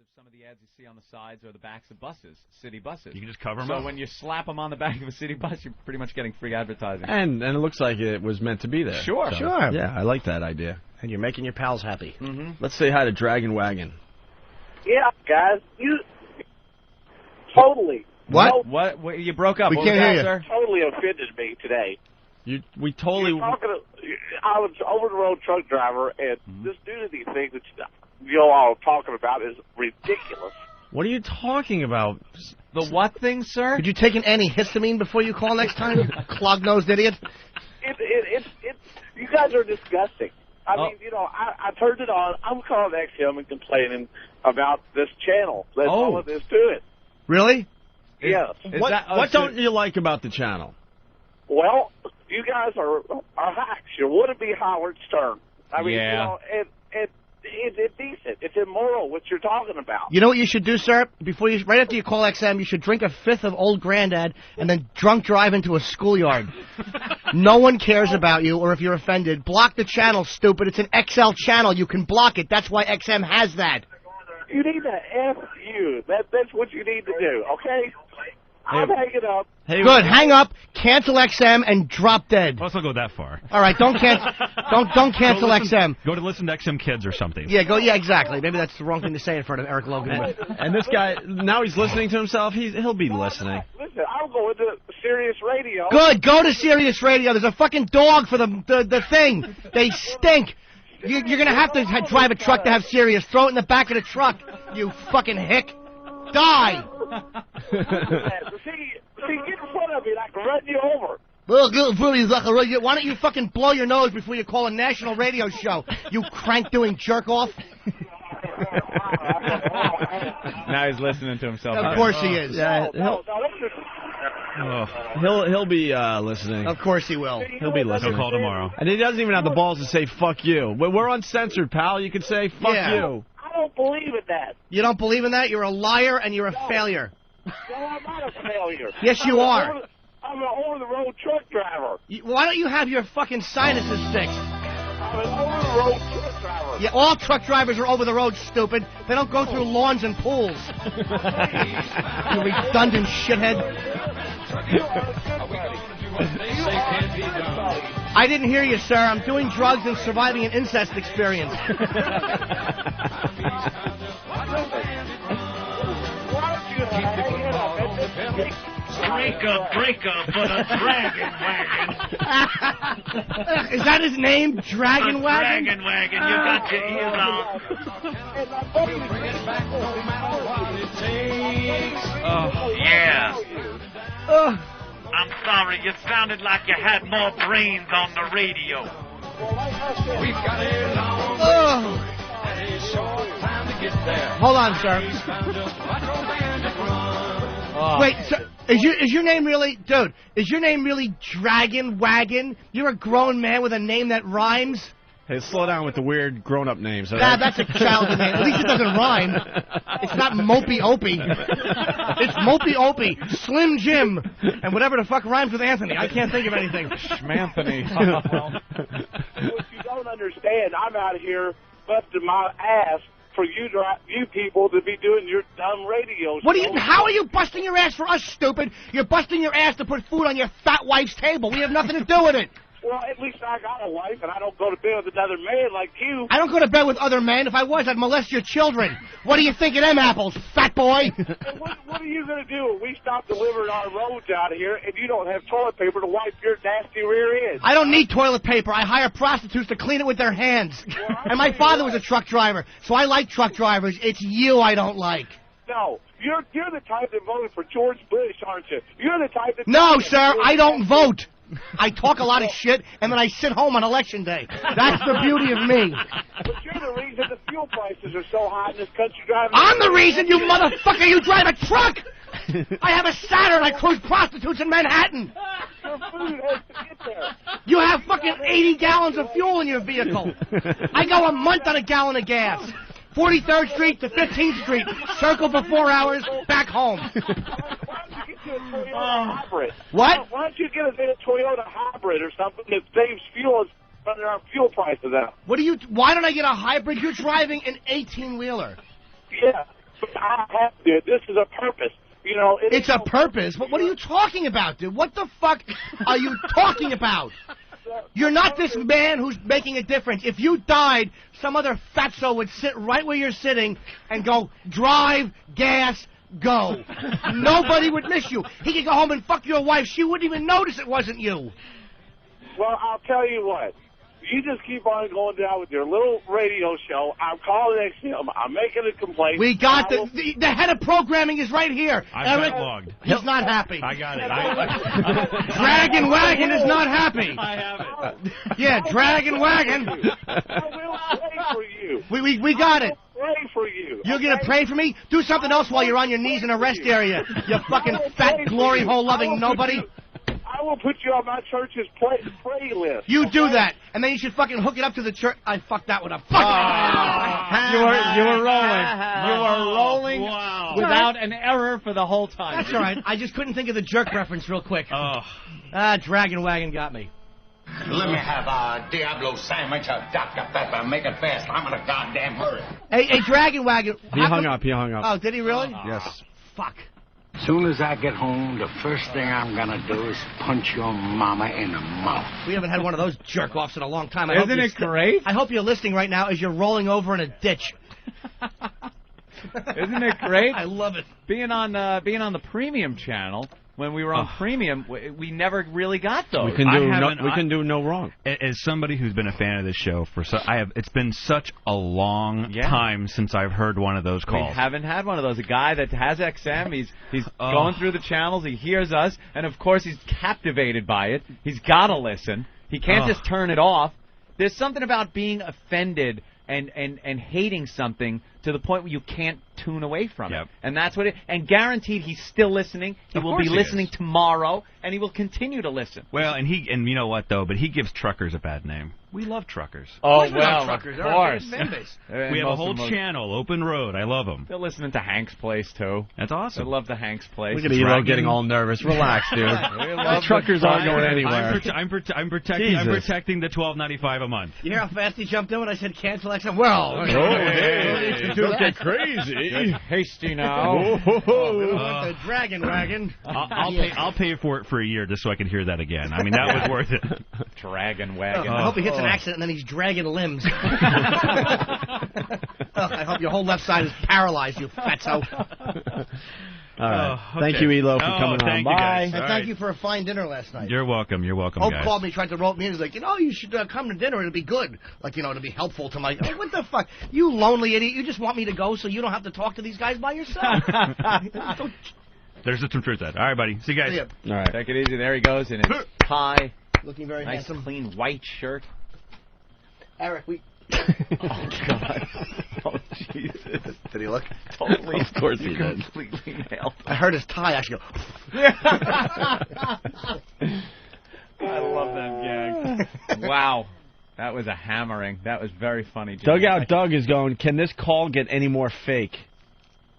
of some of the ads you see on the sides or the backs of buses, city buses. You can just cover them up. So when you slap them on the back of a city bus, you're pretty much getting free advertising. And it looks like it was meant to be there. Sure. So, Sure. Yeah, I like that idea. And you're making your pals happy. Mm-hmm. Let's say hi to Dragon Wagon. Yeah, guys, you totally. What? What? You broke up. We What can't was that, hear you. sir? Totally offended me today. We totally... I was an over-the-road truck driver, and this nudity thing that you all are talking about is ridiculous. What are you talking about? The what thing, sir? Could you take an antihistamine before you call next time, you clog-nosed idiot? You guys are disgusting. I mean, you know, I turned it on. I'm calling XM and complaining about this channel. That's all it is to it. Really? Yes. What don't you like about the channel? Well, you guys are hacks. You wouldn't be Howard Stern. I mean, you know, it's decent. It's immoral what you're talking about. You know what you should do, sir? Right after you call XM, you should drink a fifth of Old Grandad and then drunk drive into a schoolyard. No one cares about you, or if you're offended, block the channel, stupid. It's an XL channel. You can block it. That's why XM has that. You need to F you. That's what you need to do, okay? I'm hanging up. Hey, good. Hang up, cancel XM, and drop dead. Let's not go that far. All right, don't cancel XM. Go to listen to XM Kids or something. Yeah, go. Yeah, exactly. Maybe that's the wrong thing to say in front of Eric Logan. And this guy, now he's listening to himself. He'll be listening. Listen, I'm going to Sirius Radio. Good. Go to Sirius Radio. There's a fucking dog for the thing. They stink. You're going to have to drive a truck to have Sirius. Throw it in the back of the truck, you fucking hick. Die. See, get in front of me and I can run you over. Well, get in front of you. Why don't you fucking blow your nose before you call a national radio show, you crank-doing jerk-off? Now he's listening to himself. Of course he is. Yeah, he'll be listening. Of course he will. He'll be listening. He'll call tomorrow. And he doesn't even have the balls to say "fuck you." We're uncensored, pal. You can say "fuck you." I don't believe in that. You don't believe in that? You're a liar and you're a failure. No, I'm not a failure. Yes, you are. I'm an over-the-road truck driver. Why don't you have your fucking sinuses fixed? I'm an over-the-road truck driver. Yeah, all truck drivers are over the road, stupid. They don't go through lawns and pools. You redundant shithead. I didn't hear you, sir. I'm doing drugs and surviving an incest experience. Break up, but a Dragon Wagon. Is that his name? Dragon Wagon? Dragon Wagon, you got your ears on. Yeah. I'm sorry, you sounded like you had more brains on the radio. We've got a long and a short time to get there. Hold on, sir. Wait, sir, is your name really, dude? Is your name really Dragon Wagon? You're a grown man with a name that rhymes. Hey, slow down with the weird grown-up names. Nah, that's a child's name. At least it doesn't rhyme. It's not Mopey Opie. It's Mopey Opie, Slim Jim, and whatever the fuck rhymes with Anthony. I can't think of anything. Schmanthony. What you don't understand, I'm out here busting my ass for you people to be doing your dumb radio show. How are you busting your ass for us, stupid? You're busting your ass to put food on your fat wife's table. We have nothing to do with it. Well, at least I got a wife, and I don't go to bed with another man like you. I don't go to bed with other men. If I was, I'd molest your children. What do you think of them apples, fat boy? What are you going to do when we stop delivering our loads out of here and you don't have toilet paper to wipe your nasty rear end? I don't need toilet paper. I hire prostitutes to clean it with their hands. And my father was a truck driver, so I like truck drivers. It's you I don't like. No, you're the type that voted for George Bush, aren't you? You're the type that... No, sir, I don't vote. I talk a lot of shit, and then I sit home on Election Day. That's the beauty of me. But you're the reason the fuel prices are so high in this country driving... I'm the reason, you motherfucker! You drive a truck! I have a Saturn. I cruise prostitutes in Manhattan. Your food has to get there. You have fucking 80 gallons of fuel in your vehicle. I go a month on a gallon of gas. 43rd Street to 15th Street. Circle for 4 hours, back home. Why don't you get you a Toyota hybrid? What? Why don't you get us a Toyota hybrid or something that saves fuel and running our fuel prices out? Why don't I get a hybrid? You're driving an 18-wheeler. Yeah. But I have to. This is a purpose. You know, It's a purpose. What are you talking about, dude? What the fuck are you talking about? You're not this man who's making a difference. If you died, some other fatso would sit right where you're sitting and go, drive, gas, go. Nobody would miss you. He could go home and fuck your wife. She wouldn't even notice it wasn't you. Well, I'll tell you what. You just keep on going down with your little radio show. I'm calling XM. I'm making a complaint. We got the head of programming is right here. I've Eric, got logged. he's not happy. I got it. Dragon Wagon is not happy. I have it. Yeah, Dragon Wagon. I will pray for you. We got it. Pray for you. You're going to pray for me? Do something else while you're on your knees in a rest area. You fucking fat glory hole loving nobody. I will put you on my church's pray list. You do that, and then you should fucking hook it up to the church. I fucked that one up. Fuck You were rolling. You were rolling Wow. without an error for the whole time. That's all right. I just couldn't think of the jerk reference real quick. Oh. Dragon Wagon got me. Let me have a Diablo sandwich, a Dr. Pepper. Make it fast. I'm in a goddamn hurry. Hey, Dragon Wagon. He hung up. He hung up. Oh, did he really? Yes. Fuck. Soon as I get home, the first thing I'm gonna do is punch your mama in the mouth. We haven't had one of those jerk-offs in a long time. Isn't it great? I hope you're listening right now as you're rolling over in a ditch. Isn't it great? I love it. Being on the premium channel. When we were on premium, we never really got those. We can do no wrong. As somebody who's been a fan of this show it's been such a long time since I've heard one of those calls. We haven't had one of those. A guy that has XM, he's going through the channels, he hears us, and of course he's captivated by it. He's got to listen. He can't just turn it off. There's something about being offended and hating something to the point where you can't tune away from it. And that's what and guaranteed he's still listening. He will be listening tomorrow, and he will continue to listen. Well, and you know what, though? But he gives truckers a bad name. We love truckers. Oh, well, of course. We have a whole channel, Open Road. I love them. They're listening to Hank's Place, too. That's awesome. They love the Hank's Place. Look at Elo getting all nervous. Relax, dude. Truckers aren't going anywhere. I'm protecting the $12.95 a month. You hear how fast he jumped in when I said cancel XM? Well, don't get crazy. Hasty now. The Dragon Wagon. I'll pay for it for a year just so I can hear that again. I mean, that was worth it. Dragon Wagon. I hope he hits an accident and then he's dragging limbs. I hope your whole left side is paralyzed, you fatso. All right. Thank you, Elo, for coming on. Bye. And thank you for a fine dinner last night. You're welcome. You're welcome, Hope guys. called me, tried to rope me in. He's like, you should come to dinner. It'll be good. Like, it'll be helpful to my... What the fuck? You lonely idiot. You just want me to go so you don't have to talk to these guys by yourself. There's some truth to that. All right, buddy. See you guys. All right. Take it easy. There he goes in his tie. Looking very nice, handsome. clean white shirt. Eric, Oh, God. Oh, Jesus. Did he look? Totally. Of course he did. Completely nailed. I heard his tie actually go... I love that gag. Wow. That was a hammering. That was very funny, Jimmy. Dugout Doug is going, can this call get any more fake?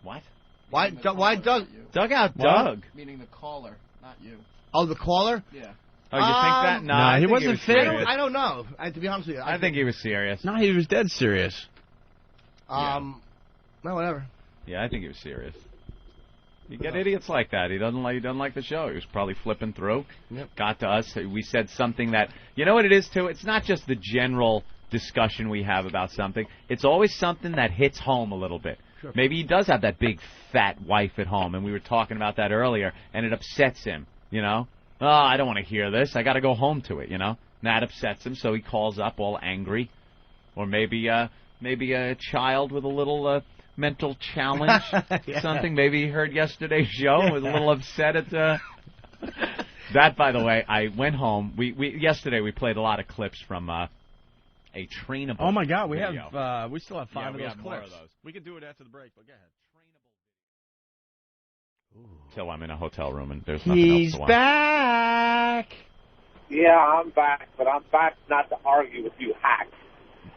What? Why Doug? Dugout Doug? Meaning the caller, not you. Oh, the caller? Yeah. Oh, you think that? No, nah, I he think wasn't was fake. serious. I don't know. To be honest with you. I think he was serious. No, he was dead serious. Well, whatever. Yeah, I think he was serious. You get idiots like that. He doesn't like the show. He was probably flipping through. Yep. Got to us. We said something that, you know what it is, too? It's not just the general discussion we have about something. It's always something that hits home a little bit. Sure. Maybe he does have that big, fat wife at home, and we were talking about that earlier, and it upsets him, you know? Oh, I don't want to hear this. I got to go home to it, you know? And that upsets him, so he calls up all angry. Or maybe a child with a little mental challenge, something. Maybe he heard yesterday's show and was a little upset at that. By the way, I went home. Yesterday we played a lot of clips from a trainable. Oh my God, we video. have we still have 5 of those clips. More of those. We can do it after the break, but go ahead. Till I'm in a hotel room and there's nothing else to watch. Back. Yeah, I'm back, but I'm back not to argue with you hacks.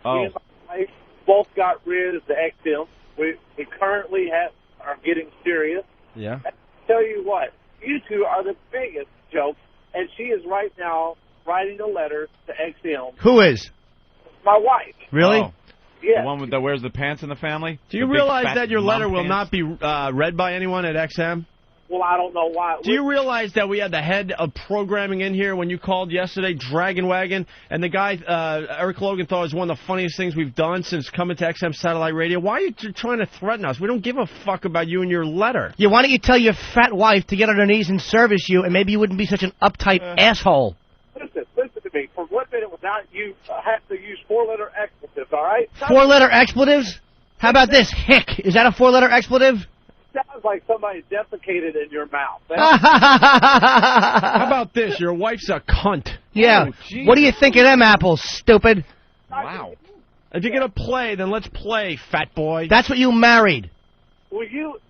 Oh. Me and my wife both got rid of the XM. We currently are getting serious. Yeah. And I tell you what, you two are the biggest jokes, and she is right now writing a letter to XM. Who is? My wife. Really? Oh. Yeah. The one that wears the pants in the family? Do you realize that your letter will not be read by anyone at XM? Well, I don't know why. Do you realize that we had the head of programming in here when you called yesterday, Dragon Wagon, and the guy, Eric Logan, thought it was one of the funniest things we've done since coming to XM Satellite Radio? Why are you trying to threaten us? We don't give a fuck about you and your letter. Yeah, why don't you tell your fat wife to get on her knees and service you, and maybe you wouldn't be such an uptight asshole. Listen to me. For 1 minute without you, I have to use 4-letter expletives, all right? 4-letter expletives? How about this? Hick. Is that a 4-letter expletive? Sounds like somebody defecated in your mouth. How about this? Your wife's a cunt. Yeah. Oh, what do you think of them apples, stupid? Wow. If you're going to play, then let's play, fat boy. That's what you married. Will you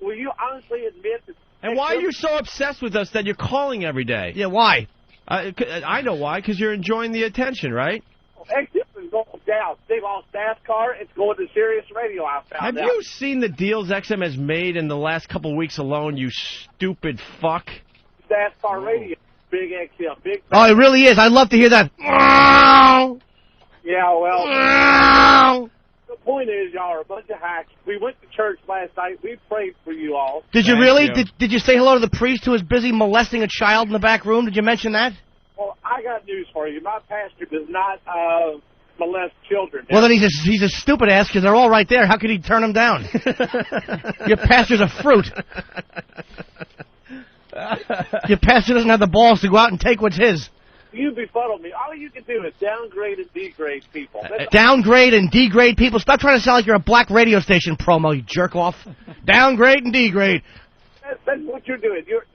honestly admit that... And why are you so obsessed with us that you're calling every day? Yeah, why? I know why, because you're enjoying the attention, right? XM is going down. They lost NASCAR. It's going to Sirius Radio, I found out. Have you seen the deals XM has made in the last couple of weeks alone, you stupid fuck? NASCAR Radio, big XM, big... Oh, it really is. I'd love to hear that. Yeah, well... The point is, y'all are a bunch of hacks. We went to church last night. We prayed for you all. Did you really? you. Did you say hello to the priest who was busy molesting a child in the back room? Did you mention that? Well, I got news for you. My pastor does not molest children. Well, then he's a stupid ass because they're all right there. How could he turn them down? Your pastor's a fruit. Your pastor doesn't have the balls to go out and take what's his. You befuddle me. All you can do is downgrade and degrade people. Downgrade and degrade people. Stop trying to sound like you're a black radio station promo, you jerk off. Downgrade and degrade. That's what you're doing. You're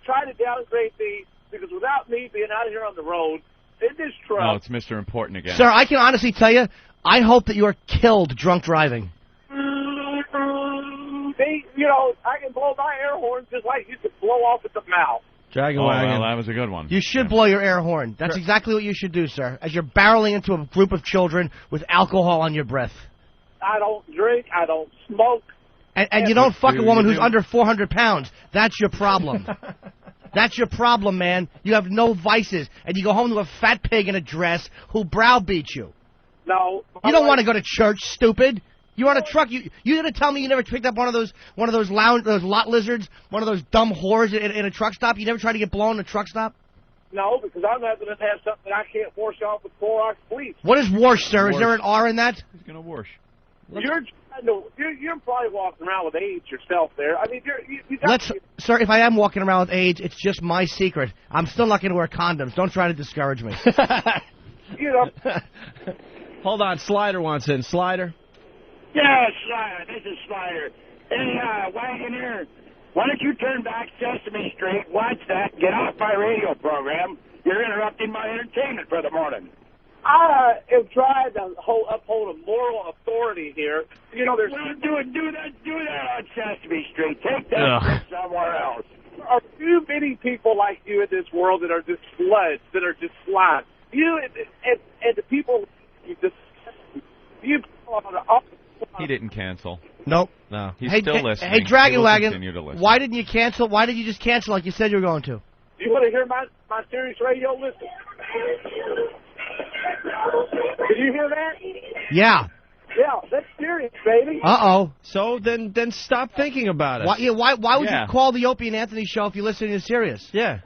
trying to downgrade me because without me being out here on the road in this truck. Oh, it's Mr. Important again. Sir, I can honestly tell you, I hope that you are killed drunk driving. See, you know, I can blow my air horn just like you can blow off at the mouth. Dragon Oh, Wagon. well, that was a good one. You should blow your air horn. That's exactly what you should do, sir, as you're barreling into a group of children with alcohol on your breath. I don't drink. I don't smoke. And you don't fuck a woman who's do? under 400 pounds. That's your problem. That's your problem, man. You have no vices. And you go home to a fat pig in a dress who browbeats you. No. You don't want to go to church, stupid. You're on a truck. You gonna tell me you never picked up one of those lot lizards, one of those dumb whores in a truck stop? You never tried to get blown in a truck stop? No, because I'm not going to have something I can't wash off with Clorox bleach. What is wash, sir? Wash. Is there an R in that? He's going to wash. You're probably walking around with AIDS yourself there. I mean, you got Sir, if I am walking around with AIDS, it's just my secret. I'm still not going to wear condoms. Don't try to discourage me. you know. Hold on, Slider wants in. Slider? Yeah, Slider. This is Slider. Hey, Wagoner, why don't you turn back Sesame Street, watch that, get off my radio program. You're interrupting my entertainment for the morning. I am trying to uphold a moral authority here. You know, there's... Well, do that on Sesame Street. Take that somewhere else. There are too many people like you in this world that are just sluts, that are just slime. You and the people He didn't cancel. Nope. No. He's still listening. Hey, Dragon He will Wagon, continue to listen. why didn't you cancel? Why did you just cancel like you said you were going to? Do you want to hear my Sirius Radio listen? Did you hear that? Yeah. Yeah, that's serious, baby. Uh-oh. So then stop thinking about it. Why would you call the Opie and Anthony show if you're listening to Sirius? Yeah.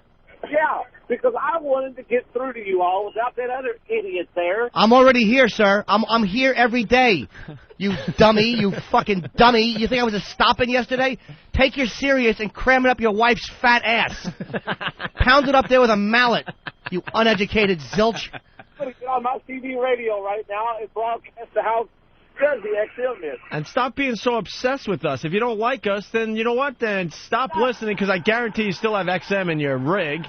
Yeah, because I wanted to get through to you all without that other idiot there. I'm already here, sir. I'm here every day. You dummy, you fucking dummy. You think I was a stopping yesterday? Take your Sirius and cram it up your wife's fat ass. Pound it up there with a mallet, you uneducated zilch. I'm going to get on my TV radio right now and broadcast the house Jersey XM is. And stop being so obsessed with us. If you don't like us, then you know what? Then stop listening, because I guarantee you still have XM in your rig.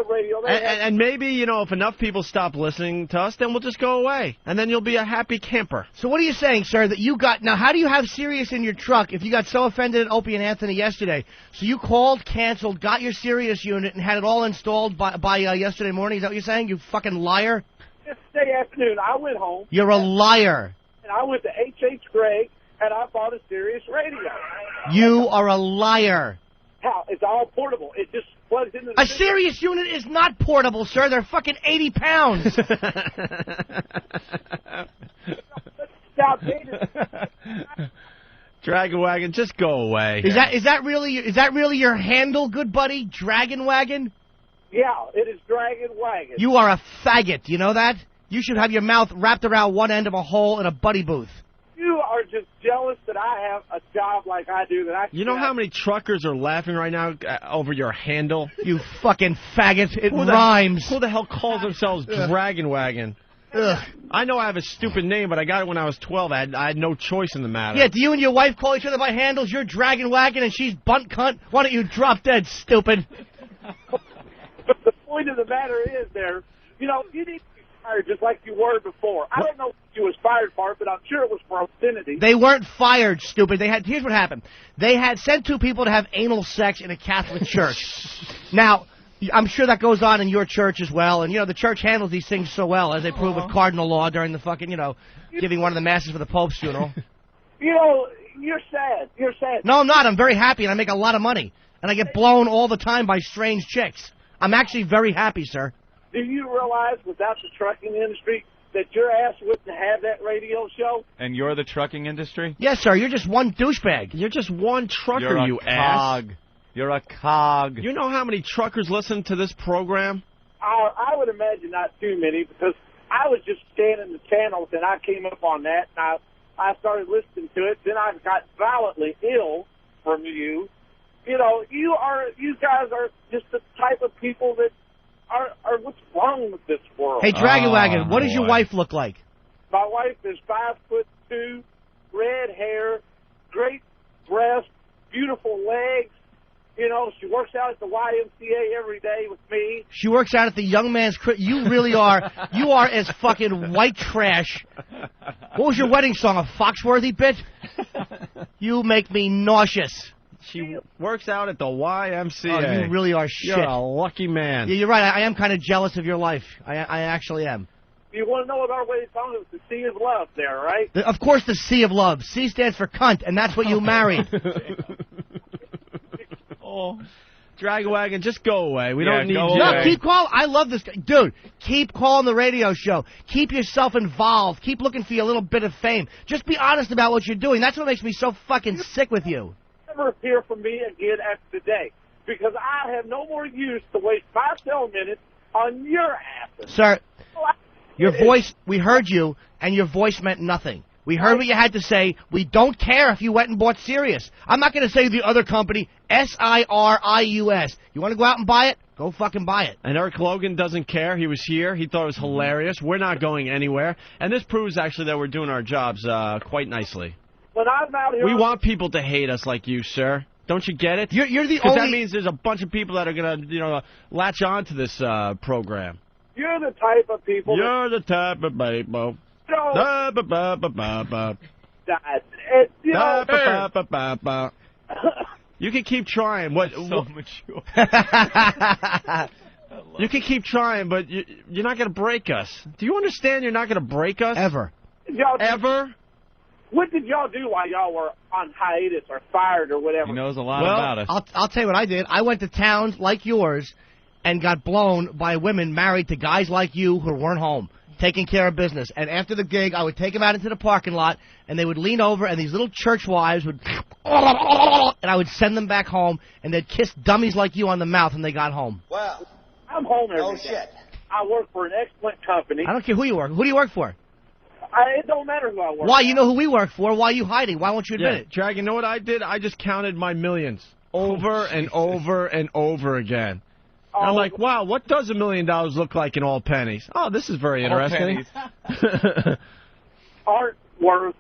Radio, and maybe, you know, if enough people stop listening to us, then we'll just go away. And then you'll be a happy camper. So what are you saying, sir, that you got... Now, how do you have Sirius in your truck if you got so offended at Opie and Anthony yesterday? So you called, canceled, got your Sirius unit, and had it all installed by yesterday morning? Is that what you're saying, you fucking liar? Yesterday afternoon, I went home. You're a liar. And I went to H.H. Gregg, and I bought a Sirius radio. You are a liar. How? It's all portable. It just plugs into the... A Sirius unit is not portable, sir. They're fucking 80 pounds. outdated. Dragon Wagon, just go away. Is that really your handle, good buddy? Dragon Wagon? Yeah, it is Dragon Wagon. You are a faggot. You know that? You should have your mouth wrapped around one end of a hole in a buddy booth. You are just jealous that I have a job like I do. You know how many truckers are laughing right now over your handle? You fucking faggot. It rhymes. Who the hell calls themselves Dragon Wagon? Ugh. I know I have a stupid name, but I got it when I was 12. I had no choice in the matter. Yeah, do you and your wife call each other by handles? You're Dragon Wagon and she's Bunt Cunt? Why don't you drop dead, stupid? But the point of the matter is you need to be fired just like you were before. I don't know what you was fired for, but I'm sure it was for obscenity. They weren't fired, stupid. Here's what happened. They had sent 2 people to have anal sex in a Catholic church. Now, I'm sure that goes on in your church as well, and, the church handles these things so well, as they prove with cardinal law during the fucking, giving one of the masses for the Pope's funeral. You're sad. You're sad. No, I'm not. I'm very happy, and I make a lot of money. And I get blown all the time by strange chicks. I'm actually very happy, sir. Do you realize without the trucking industry that your ass wouldn't have that radio show? And you're the trucking industry? Yes, sir. You're just one douchebag. You're just one trucker, You're a you cog. ass. You're a cog. You know how many truckers listen to this program? I would imagine not too many, because I was just scanning the channels and I came up on that, and I started listening to it. Then I got violently ill from you. You guys are just the type of people that are what's wrong with this world. Hey, Dragon Wagon, what does your wife look like? My wife is 5'2", red hair, great breasts, beautiful legs. She works out at the YMCA every day with me. She works out at the Young Man's You really are. You are as fucking white trash. What was your wedding song? A Foxworthy bit? You make me nauseous. She works out at the YMCA. Oh, you really are shit. You're a lucky man. Yeah, you're right. I am kind of jealous of your life. I actually am. You want to know what our wedding song is? The Sea of Love there, right? Of course, the Sea of Love. C stands for cunt, and that's what you married. Dragon Wagon, just go away. We don't need you. No, keep calling. I love this guy. Dude, keep calling the radio show. Keep yourself involved. Keep looking for your little bit of fame. Just be honest about what you're doing. That's what makes me so fucking sick with you. Never hear from me again after today, because I have no more use to waste my cell minutes on your asses. Sir, your voice, we heard you, and your voice meant nothing. We heard what you had to say. We don't care if you went and bought Sirius. I'm not going to say the other company, Sirius. You want to go out and buy it? Go fucking buy it. And Eric Logan doesn't care. He was here. He thought it was hilarious. We're not going anywhere. And this proves, actually, that we're doing our jobs quite nicely. When I'm out here, we want people to hate us like you, sir. Don't you get it? You're the only... Because that means there's a bunch of people that are going to, latch on to this program. You're the type of people... You're the type of people... You can keep trying. So mature. You can keep trying, but you're not going to break us. Do you understand you're not going to break us? Ever. Ever? What did y'all do while y'all were on hiatus or fired or whatever? He knows a lot about us. I'll tell you what I did. I went to towns like yours and got blown by women married to guys like you who weren't home, taking care of business. And after the gig, I would take them out into the parking lot, and they would lean over, and these little church wives would... And I would send them back home, and they'd kiss dummies like you on the mouth when they got home. Well, I'm home every day. Shit. I work for an excellent company. I don't care who you work. Who do you work for? It don't matter who I work for. Why? You know who we work for. Why are you hiding? Why won't you admit it? Dragon, you know what I did? I just counted my millions over and over and over again. I'm like, wow, what does $1 million look like in all pennies? Oh, this is very interesting. Aren't worth.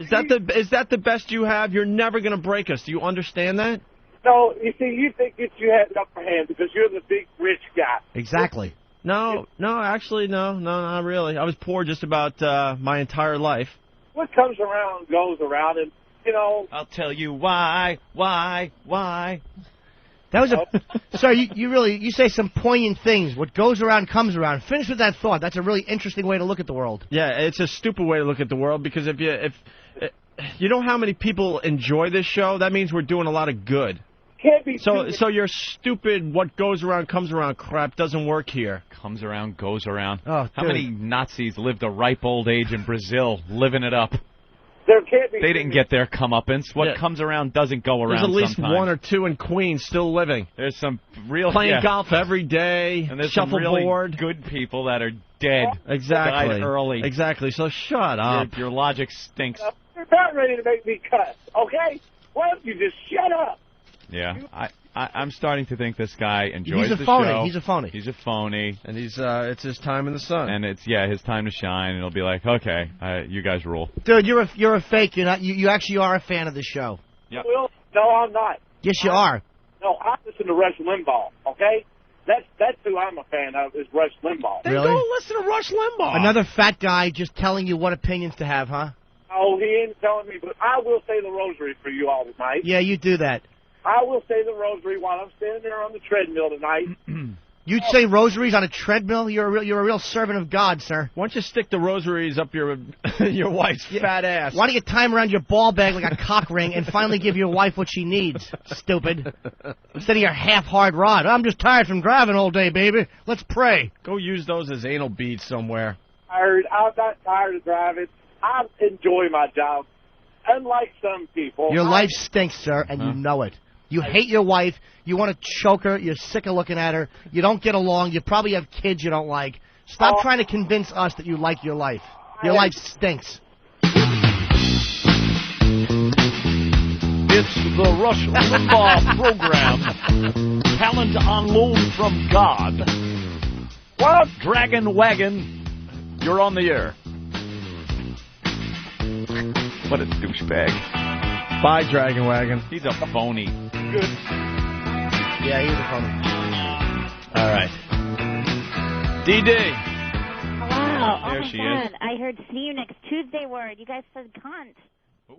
Is that the best you have? You're never going to break us. Do you understand that? No, you see, you think that you have the upper hand because you're the big rich guy. Exactly. No, actually, no, not really. I was poor just about my entire life. What comes around goes around, and, I'll tell you why. That was sir, you say some poignant things. What goes around comes around. Finish with that thought. That's a really interesting way to look at the world. Yeah, it's a stupid way to look at the world, because if you know how many people enjoy this show, that means we're doing a lot of good. can't be. So your stupid "what goes around comes around" crap doesn't work here. Comes around, goes around. Oh, how many Nazis lived a ripe old age in Brazil, living it up? There can't be. They didn't get their comeuppance. What comes around doesn't go around. There's at least sometimes. 1 or 2 in Queens still living. There's some real playing golf every day. And there's shuffleboard. some really good people that are dead. Exactly. Died early. Exactly. So shut up. Your logic stinks. You're about ready to make me cuss. Okay? Why don't you just shut up? Yeah, I'm starting to think this guy enjoys the phony. show. He's a phony. He's a phony. And it's his time in the sun. And it's his time to shine. And he'll be like, okay, you guys rule. Dude, you're a fake. You're not. You actually are a fan of the show. Yep. Well, no, I'm not. Yes, you are. No, I listen to Rush Limbaugh. Okay? That's who I'm a fan of, is Rush Limbaugh. Then Really? go listen to Rush Limbaugh. Another fat guy just telling you what opinions to have, huh? Oh, he ain't telling me, but I will say the rosary for you all tonight. Yeah, you do that. I will say the rosary while I'm standing there on the treadmill tonight. You'd say rosaries on a treadmill? You're a real servant of God, sir. Why don't you stick the rosaries up your wife's fat ass? Why don't you tie them around your ball bag like a cock ring and finally give your wife what she needs, stupid? Instead of your half-hard rod. I'm just tired from driving all day, baby. Let's pray. Go use those as anal beads somewhere. I'm not tired of driving. I enjoy my job. Unlike some people. Your life stinks, sir, and you know it. You hate your wife. You want to choke her. You're sick of looking at her. You don't get along. You probably have kids you don't like. Stop trying to convince us that you like your life. Your life stinks. It's the Rush Limbaugh program. Talent on loan from God. What? Dragon Wagon, you're on the air. What a douchebag. Bye, Dragon Wagon. He's a phony. Good. Yeah, he's a phony. All right. DD. Hello. There Oh, my she God. is. I heard see you next Tuesday word. You guys said cunt. Ooh.